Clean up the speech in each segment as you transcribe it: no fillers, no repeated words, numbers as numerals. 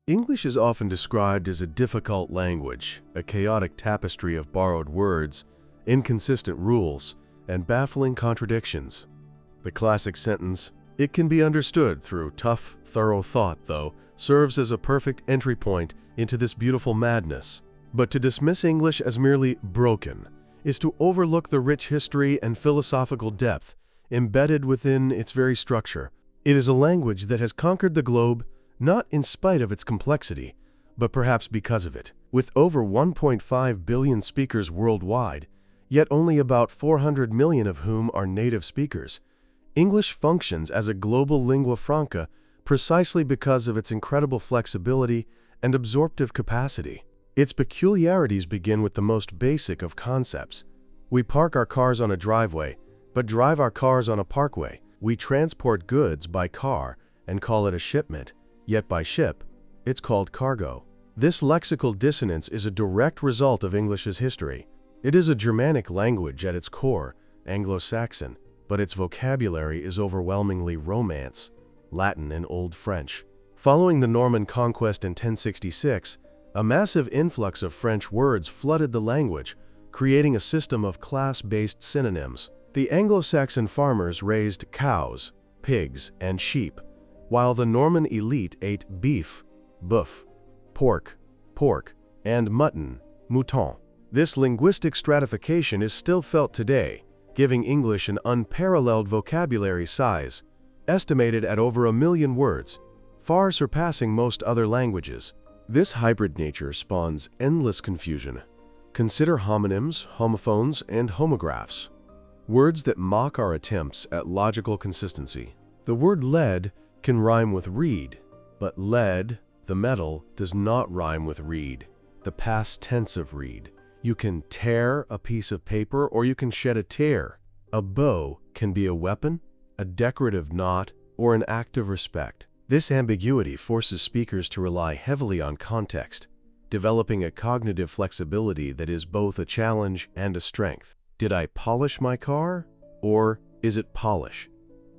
English is often described as a difficult language, a chaotic tapestry of borrowed words, inconsistent rules, and baffling contradictions. The classic sentence, "It can be understood through tough, thorough thought," though, serves as a perfect entry point into this beautiful madness. But to dismiss English as merely broken is to overlook the rich history and philosophical depth embedded within its very structure. It is a language that has conquered the globe not in spite of its complexity, but perhaps because of it. With over 1.5 billion speakers worldwide, yet only about 400 million of whom are native speakers, English functions as a global lingua franca precisely because of its incredible flexibility and absorptive capacity. Its peculiarities begin with the most basic of concepts. We park our cars on a driveway, but drive our cars on a parkway. We transport goods by car and call it a shipment, yet by ship, it's called cargo. This lexical dissonance is a direct result of English's history. It is a Germanic language at its core, Anglo-Saxon, but its vocabulary is overwhelmingly Romance, Latin, and Old French. Following the Norman conquest in 1066, a massive influx of French words flooded the language, creating a system of class-based synonyms. The Anglo-Saxon farmers raised cows, pigs, and sheep, while the Norman elite ate beef, boeuf, pork, and mutton, mouton. This linguistic stratification is still felt today, giving English an unparalleled vocabulary size, estimated at over 1 million words, far surpassing most other languages. This hybrid nature spawns endless confusion. Consider homonyms, homophones, and homographs, words that mock our attempts at logical consistency. The word lead can rhyme with reed, but lead, the metal, does not rhyme with reed, the past tense of reed. You can tear a piece of paper or you can shed a tear. A bow can be a weapon, a decorative knot, or an act of respect. This ambiguity forces speakers to rely heavily on context, developing a cognitive flexibility that is both a challenge and a strength. Did I polish my car? Or is it polish?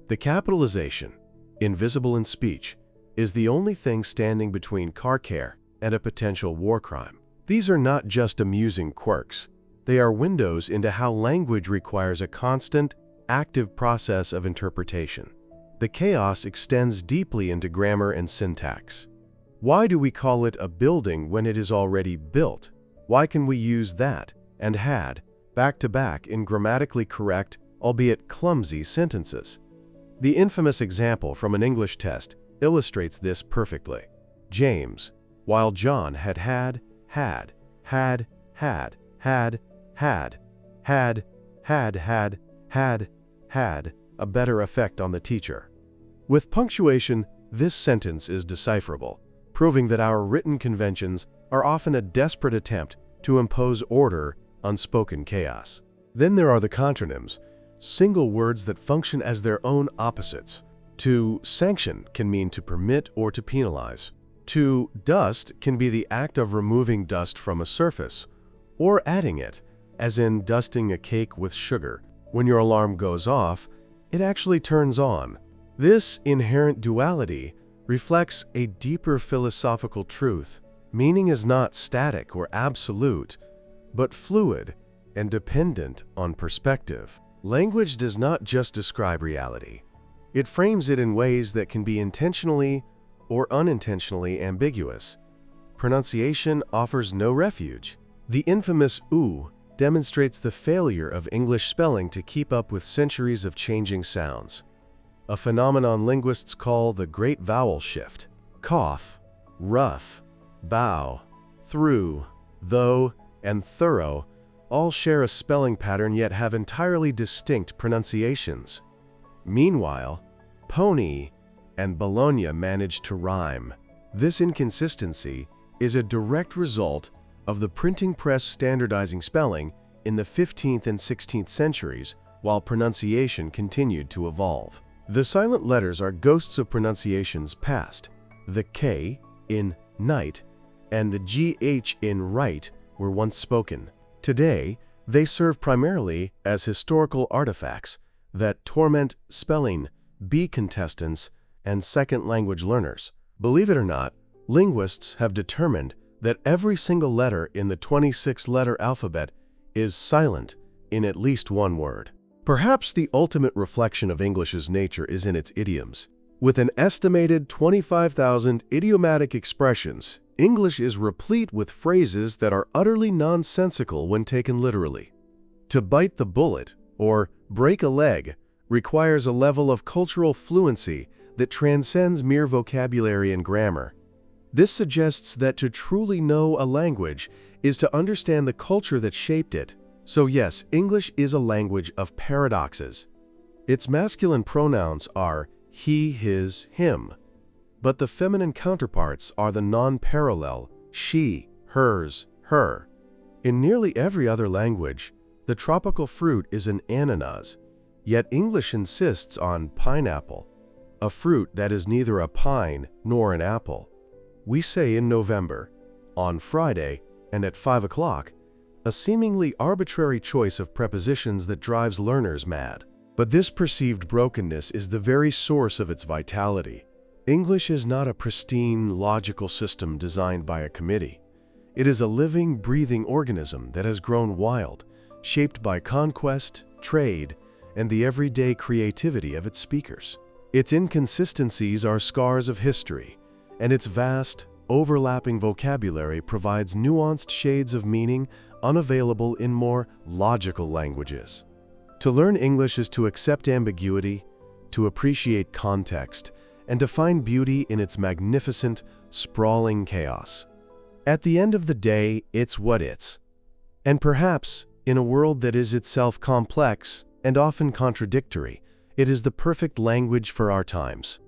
The capitalization, invisible in speech, is the only thing standing between car care and a potential war crime. These are not just amusing quirks. They are windows into how language requires a constant, active process of interpretation. The chaos extends deeply into grammar and syntax. Why do we call it a building when it is already built? Why can we use that and had back to back in grammatically correct, albeit clumsy, sentences? The infamous example from an English test illustrates this perfectly. James, while John had a better effect on the teacher. With punctuation, this sentence is decipherable, proving that our written conventions are often a desperate attempt to impose order on spoken chaos. Then there are the contronyms, single words that function as their own opposites. To sanction can mean to permit or to penalize. To dust can be the act of removing dust from a surface, or adding it, as in dusting a cake with sugar. When your alarm goes off, it actually turns on. This inherent duality reflects a deeper philosophical truth. Meaning is not static or absolute, but fluid and dependent on perspective. Language does not just describe reality. It frames it in ways that can be intentionally or unintentionally ambiguous. Pronunciation offers no refuge. The infamous "oo" demonstrates the failure of English spelling to keep up with centuries of changing sounds, a phenomenon linguists call the Great Vowel Shift. Cough, rough, bow, through, though, and thorough all share a spelling pattern yet have entirely distinct pronunciations. Meanwhile, pony and Bologna manage to rhyme. This inconsistency is a direct result of the printing press standardizing spelling in the 15th and 16th centuries while pronunciation continued to evolve. The silent letters are ghosts of pronunciations past. The K in night and the GH in right were once spoken. Today, they serve primarily as historical artifacts that torment spelling bee contestants and second language learners. Believe it or not, Linguists have determined that every single letter in the 26-letter alphabet is silent in at least one word. Perhaps the ultimate reflection of English's nature is in its idioms. With an estimated 25,000 idiomatic expressions, English is replete with phrases that are utterly nonsensical when taken literally. To bite the bullet, or break a leg, requires a level of cultural fluency that transcends mere vocabulary and grammar. This suggests that to truly know a language is to understand the culture that shaped it. So yes, English is a language of paradoxes. Its masculine pronouns are he, his, him, but the feminine counterparts are the non-parallel she, hers, her. In nearly every other language, the tropical fruit is an ananas, yet English insists on pineapple, a fruit that is neither a pine nor an apple. We say in November, on Friday, and at 5 o'clock, a seemingly arbitrary choice of prepositions that drives learners mad. But this perceived brokenness is the very source of its vitality. English is not a pristine, logical system designed by a committee. It is a living, breathing organism that has grown wild, shaped by conquest, trade, and the everyday creativity of its speakers. Its inconsistencies are scars of history, and its vast, overlapping vocabulary provides nuanced shades of meaning unavailable in more logical languages. To learn English is to accept ambiguity, to appreciate context, and to find beauty in its magnificent, sprawling chaos. At the end of the day, it's what it's. And perhaps, in a world that is itself complex and often contradictory, it is the perfect language for our times.